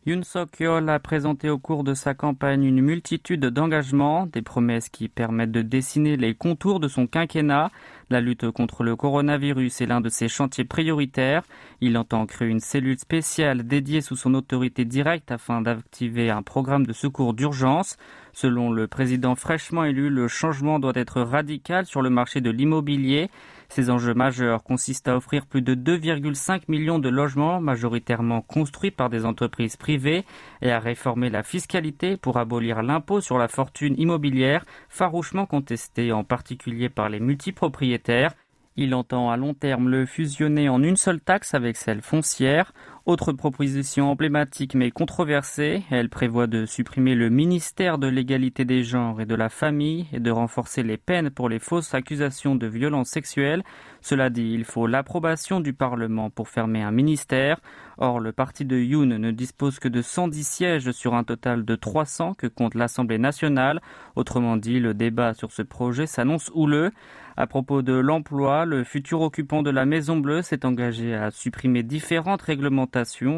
Yoon Suk-yeol a présenté au cours de sa campagne une multitude d'engagements, des promesses qui permettent de dessiner les contours de son quinquennat. La lutte contre le coronavirus est l'un de ses chantiers prioritaires. Il entend créer une cellule spéciale dédiée sous son autorité directe afin d'activer un programme de secours d'urgence. Selon le président fraîchement élu, le changement doit être radical sur le marché de l'immobilier. Ces enjeux majeurs consistent à offrir plus de 2,5 millions de logements majoritairement construits par des entreprises privées et à réformer la fiscalité pour abolir l'impôt sur la fortune immobilière, farouchement contesté en particulier par les multipropriétaires. Il entend à long terme le fusionner en une seule taxe avec celle foncière. Autre proposition emblématique mais controversée, elle prévoit de supprimer le ministère de l'égalité des genres et de la famille et de renforcer les peines pour les fausses accusations de violences sexuelles. Cela dit, il faut l'approbation du Parlement pour fermer un ministère. Or, le parti de Yoon ne dispose que de 110 sièges sur un total de 300 que compte l'Assemblée nationale. Autrement dit, le débat sur ce projet s'annonce houleux. À propos de l'emploi, le futur occupant de la Maison Bleue s'est engagé à supprimer différentes réglementations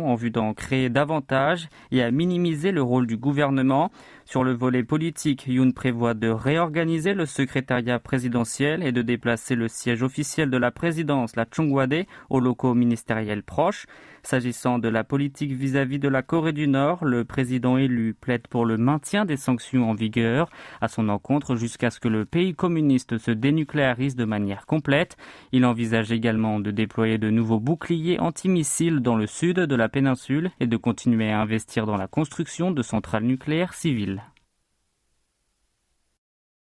en vue d'en créer davantage et à minimiser le rôle du gouvernement. Sur le volet politique, Yoon prévoit de réorganiser le secrétariat présidentiel et de déplacer le siège officiel de la présidence, la Chonggwade, aux locaux ministériels proches. S'agissant de la politique vis-à-vis de la Corée du Nord, le président élu plaide pour le maintien des sanctions en vigueur à son encontre jusqu'à ce que le pays communiste se dénucléarise de manière complète. Il envisage également de déployer de nouveaux boucliers antimissiles dans le sud de la péninsule et de continuer à investir dans la construction de centrales nucléaires civiles.